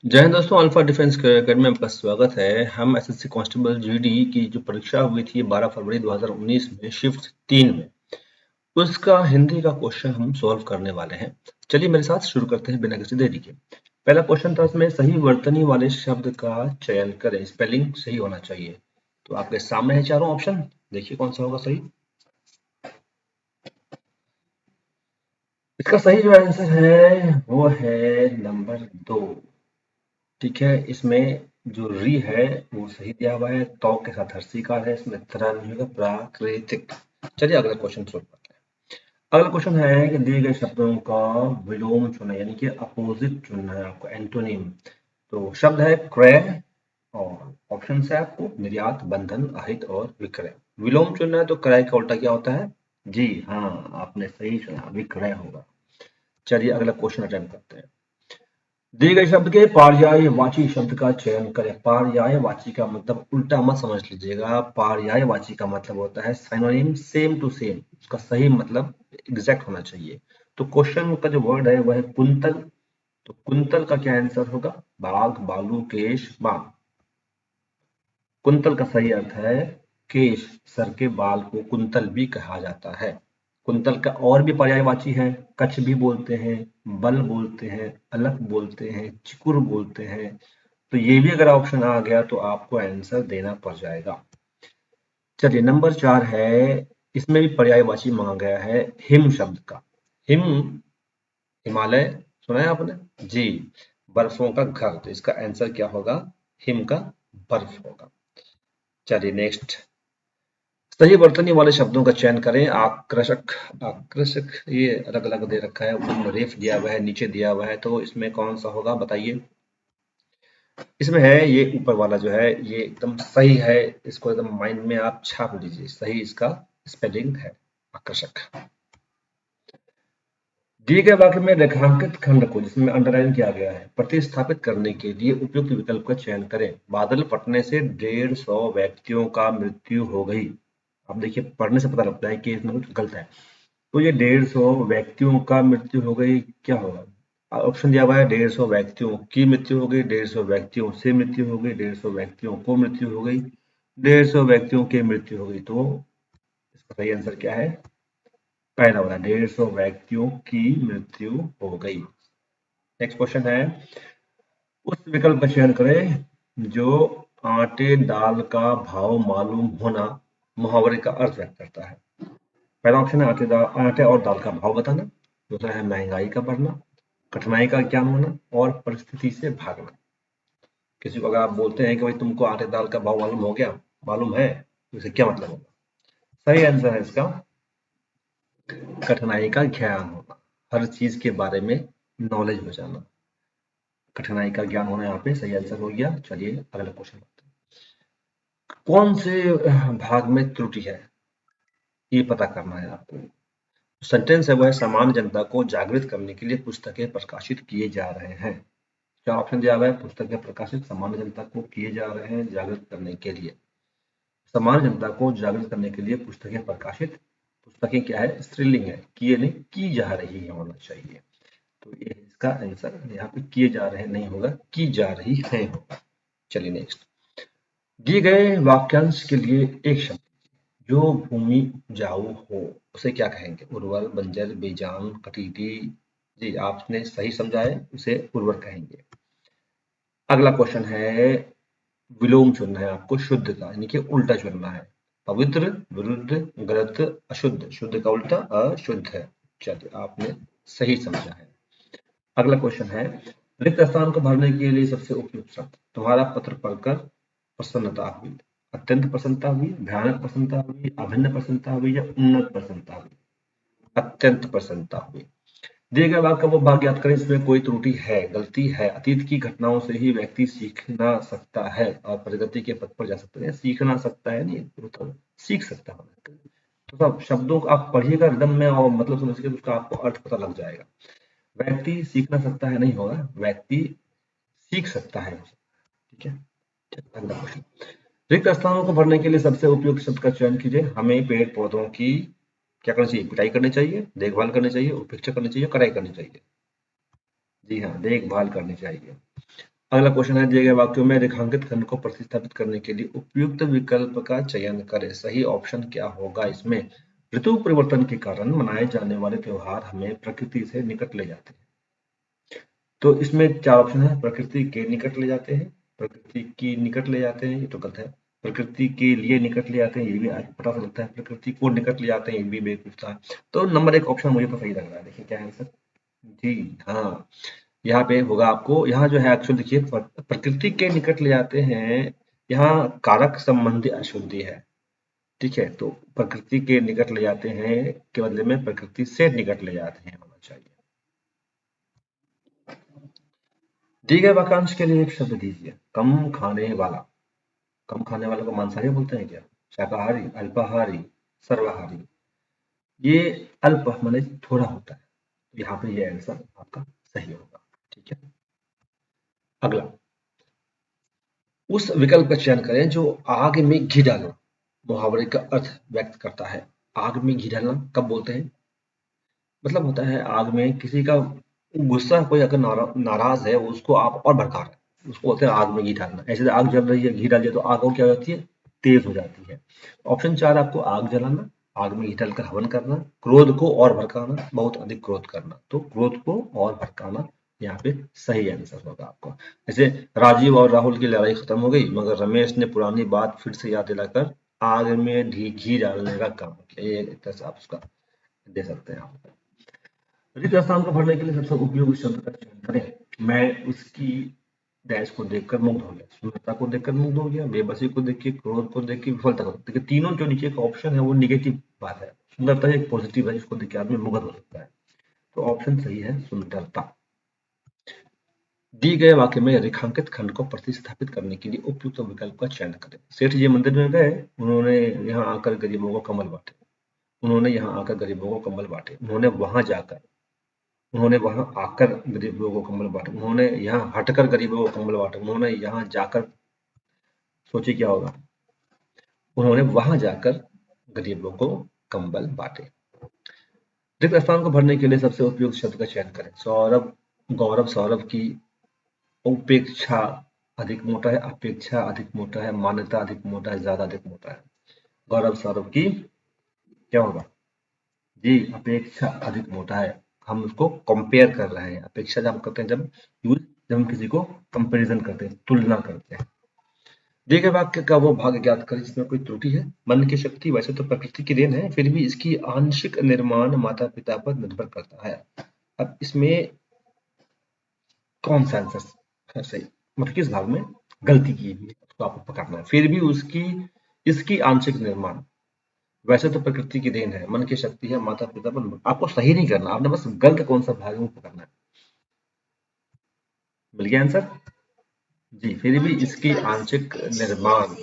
जय हिंद दोस्तों, alpha defence academy में आपका स्वागत है। हम एसएससी कांस्टेबल जीडी की जो परीक्षा हुई थी 12 फरवरी 2019 में शिफ्ट 3 में, उसका हिंदी का क्वेश्चन हम सॉल्व करने वाले हैं। चलिए मेरे साथ शुरू करते हैं बिना किसी देरी के। पहला क्वेश्चन था, इसमें सही वर्तनी वाले शब्द का चयन करें, स्पेलिंग सही होना चाहिए। तो आपके सामने है चारों ऑप्शन, देखिए कौन सा होगा सही। इसका सही जो आंसर है वो है नंबर 2। ठीक है, इसमें जो री है वो सही दिया हुआ है, तो के साथ हर्षिकार है, इसमें तरह नहीं होगा, प्राकृतिक। चलिए अगला क्वेश्चन सोल्व करते हैं। अगला क्वेश्चन है कि दिए गए शब्दों का विलोम चुना, यानी कि अपोजिट चुनना है आपको, एंटोनिम। तो शब्द है क्रय, और ऑप्शन है आपको निर्यात, बंधन, अहित और विक्रय। विलोम चुनना है तो क्रय का उल्टा क्या होता है? जी हाँ, आपने सही चुना, विक्रय होगा। चलिए अगला क्वेश्चन अटेम्प्ट करते हैं। दिए गए शब्द के पर्यायवाची शब्द का चयन करें। पर्यायवाची का मतलब उल्टा मत समझ लीजिएगा। पर्यायवाची का मतलब होता है सिनोनिम, सेम टू सेम। उसका सही मतलब एग्जैक्ट होना चाहिए। तो क्वेश्चन का जो वर्ड है वह है कुंतल। तो कुंतल का क्या आंसर होगा? बाघ, बालू, केश, बाघ। कुंतल का सही अर्थ है केश, सर के बाल को कुंतल भी कहा जाता है। कुंतल का और भी पर्यायवाची है, कच्छ भी बोलते हैं, बल बोलते हैं, अलक बोलते हैं, चिकुर बोलते हैं। तो ये भी अगर ऑप्शन आ गया तो आपको आंसर देना पड़ जाएगा। चलिए नंबर 4 है, इसमें भी पर्यायवाची मांगा गया है हिम शब्द का। हिम, हिमालय, सुना है आपने जी, बर्फों का घर। तो इसका आंसर क्या होगा? हिम का बर्फ होगा। चलिए नेक्स्ट, सही वर्तनी वाले शब्दों का चयन करें। आकर्षक, आकर्षक ये अलग अलग दे रखा है, ऊपर में रेफ दिया हुआ है, नीचे दिया हुआ है, तो इसमें कौन सा होगा बताइए। इसमें है ये ऊपर वाला जो है ये एकदम सही है, इसको एकदम माइंड में आप छाप लीजिए, सही इसका स्पेलिंग है आकर्षक। दिए गए वाक्य में रेखांकित खंड को, जिसमें अंडरलाइन किया गया है, प्रतिस्थापित करने के लिए उपयुक्त विकल्प का चयन करें। बादल फटने से 150 व्यक्तियों का मृत्यु हो गई। अब देखिए पढ़ने से पता लगता है कि इसमें कुछ गलत है। तो ये 150 व्यक्तियों का मृत्यु हो गई, क्या होगा? ऑप्शन दिया हुआ है 150 व्यक्तियों की मृत्यु हो गई, 150 व्यक्तियों से मृत्यु हो गई, 150 व्यक्तियों को मृत्यु हो गई, 150 व्यक्तियों की मृत्यु हो गई। तो इसका सही आंसर क्या है? पहला वाला, 150 व्यक्तियों की मृत्यु हो गई। नेक्स्ट क्वेश्चन है, उस विकल्प का चयन करें जो आटे दाल का भाव मालूम होना मुहावरे का अर्थ व्यक्त करता है। पहला ऑप्शन है आटे और दाल का भाव बताना। दूसरा है महंगाई का बढ़ना, कठिनाई का ज्ञान होना, और परिस्थिति से भागना। किसी को अगर आप बोलते हैं कि भाई तुमको आटे दाल का भाव मालूम हो गया, मालूम है, तो इसे क्या मतलब होगा? सही आंसर है इसका कठिनाई का ज्ञान होना, हर चीज के बारे में नॉलेज हो जाना। कठिनाई का ज्ञान होना यहाँ पे सही आंसर हो गया। चलिए अगला क्वेश्चन, कौन से भाग में त्रुटि है ये पता करना है आपको। सेंटेंस है वो है, सामान्य जनता को जागृत करने के लिए पुस्तकें प्रकाशित किए जा रहे हैं। क्या ऑप्शन दिया हुआ है? पुस्तकें प्रकाशित सामान्य जनता को किए जा रहे हैं जागृत करने के लिए। सामान्य जनता को जागृत करने के लिए पुस्तकें प्रकाशित, पुस्तकें क्या है? स्त्रीलिंग है, किए नहीं की जा रही है होना चाहिए। तो ये इसका आंसर यहाँ पे किए जा रहे हैं नहीं होगा, की जा रही है होगा। चलिए नेक्स्ट, दिए गए वाक्यांश के लिए एक शब्द जो भूमि उपजाऊ हो उसे क्या कहेंगे? उर्वर, बंजर, बेजान, कटीटी। जी आपने सही समझा है, उसे उर्वर कहेंगे। अगला क्वेश्चन है, विलोम चुनना है आपको शुद्ध का, यानी कि उल्टा चुनना है। पवित्र, विरुद्ध, गलत, अशुद्ध। शुद्ध का उल्टा अशुद्ध है। चलिए आपने सही समझा है। अगला क्वेश्चन है, रिक्त स्थान को भरने के लिए सबसे उपयुक्त शब्द। तुम्हारा पत्र पढ़कर प्रसन्नता हुई, अत्यंत प्रसन्नता हुई, भयानक प्रसन्नता हुई, अभिन्न प्रसन्नता हुई, या उन्नत प्रसन्नता हुई। अत्यंत प्रसन्नता हुई। दिए गए वाक्य का वो भाग याद करें, इसमें कोई त्रुटि है, गलती है। अतीत की घटनाओं से ही व्यक्ति सीखना सकता है और प्रगति के पथ पर जा सकता है। सीखना सकता है नहीं, मतलब सीख सकता है। तो सब शब्दों को आप पढ़िएगा रिदम में और मतलब समझ के उसका आपको अर्थ पता लग जाएगा। व्यक्ति सीखना सकता है नहीं होगा, व्यक्ति सीख सकता है। ठीक है, अगला क्वेश्चन, रिक्त स्थानों को भरने के लिए सबसे उपयुक्त शब्द का चयन कीजिए। हमें पेड़ पौधों की क्या करनी चाहिए? पिटाई करनी चाहिए, देखभाल करनी चाहिए, उपेक्षा करनी चाहिए, कटाई करनी चाहिए। जी हाँ, देखभाल करनी चाहिए। अगला क्वेश्चन है, दिए गए वाक्यों में रेखांकित खंड को प्रतिस्थापित करने के लिए उपयुक्त विकल्प का चयन करें। सही ऑप्शन क्या होगा इसमें? ऋतु परिवर्तन के कारण मनाए जाने वाले त्योहार हमें प्रकृति से निकट ले जाते हैं। तो इसमें 4 ऑप्शन है, प्रकृति के निकट ले जाते हैं, प्रकृति की निकट ले जाते हैं, ये तो गलत है। प्रकृति के लिए निकट ले जाते हैं, ये भी पता चलता है। प्रकृति को निकट ले जाते हैं, ये भी बेवकूफ था। तो नंबर 1 ऑप्शन मुझे तो सही लग रहा है। देखिए क्या है आंसर। जी हाँ, यहाँ पे होगा आपको, यहाँ जो है एक्चुअल देखिए, प्रकृति के निकट ले जाते हैं, यहाँ कारक संबंधी अशुद्धि है। ठीक है, तो प्रकृति के निकट ले जाते हैं के बदले में प्रकृति से निकट ले जाते हैं होना चाहिए। दिए गए वाक्यांश के लिए एक शब्द दीजिए। कम खाने वाला। कम खाने वाले को मांसाहारी बोलते हैं क्या? शाकाहारी, अल्पाहारी, सर्वाहारी। ये अल्प माने थोड़ा होता है, तो यहाँ पे ये आंसर आपका सही होगा। ठीक है, अगला, उस विकल्प का चयन करें जो आग में घी डालना मुहावरे का अर्थ व्यक्त करता है। आग में घी डालना कब बोलते हैं? मतलब होता है आग में किसी का गुस्सा, कोई अगर नाराज है उसको आप और भड़का रहे हैं, उसको बोलते हैं आग में घी डालना। ऐसे आग जल रही है, घी डालिए तो आग और क्या हो जाती है? तेज हो जाती है। ऑप्शन 4 आपको आग जलाना, आग में घी डालकर हवन करना, क्रोध को और भड़काना, बहुत अधिक क्रोध करना। तो क्रोध को और भड़काना यहाँ पे सही आंसर होगा आपका। जैसे राजीव और राहुल की लड़ाई खत्म हो गई, मगर रमेश ने पुरानी बात फिर से याद दिलाकर आग में घी डालने का काम किया। ये एक तरह से आप उसका दे सकते हैं आप। रिक्त स्थान को भरने के लिए सबसे उपयोगी शब्द का चयन करें। मैं उसकी डैश को देखकर मुग्ध हो गया, सुंदरता को देखकर मुग्ध हो गया, बेबसी को देख के, क्रोध को देख के, विफलता को देखिए, तीनों जो नीचे का ऑप्शन है वो निगेटिव बात है। सुंदरता एक पॉजिटिव है, जिसको देख के आदमी मुग्ध हो सकता है। तो ऑप्शन सही है सुंदरता। दी गए वाक्य में रेखांकित खंड को प्रतिस्थापित करने के लिए उपयुक्त विकल्प का चयन करें। सेठ जी मंदिर में गए, उन्होंने यहाँ आकर गरीबों को कम्बल बांटे। उन्होंने यहाँ आकर गरीबों को कम्बल बांटे। उन्होंने वहां आकर गरीबों को कंबल बांटे। उन्होंने यहाँ हटकर गरीबों को कंबल बांटे। उन्होंने यहाँ जाकर, सोचिए क्या होगा? उन्होंने वहां जाकर गरीबों को कंबल बांटे। रिक्त स्थान को भरने के लिए सबसे उपयुक्त शब्द का चयन करें। सौरभ, गौरव सौरभ की उपेक्षा अधिक मोटा है, अपेक्षा अधिक मोटा है, मान्यता अधिक मोटा है, ज्यादा अधिक मोटा है। गौरव सौरभ की क्या होगा? जी, अपेक्षा अधिक मोटा है। हम उसको कंपेयर कर रहे हैं। अपेक्षा जब हम करते हैं, जब हम किसी को कंपैरिजन करते हैं, तुलना करते हैं। दिए गए वाक्य का वो भाग ज्ञात करें जिसमें कोई त्रुटि है। मन की शक्ति वैसे तो प्रकृति की देन है, फिर भी इसकी आंशिक निर्माण माता पिता पर निर्भर करता है। अब इसमें कौन सा आंसर है सही, मतलब किस भाग में गलती की है उसको आपको पकड़ना है। फिर भी उसकी इसकी आंशिक निर्माण वैसे तो प्रकृति की देन है, मन की शक्ति है, माता पिता पर आपको सही नहीं करना, आपने बस गलत कौन सा भाग है वो पकड़ना है। मिल गया आंसर? जी, फिर भी इसकी आंशिक निर्माण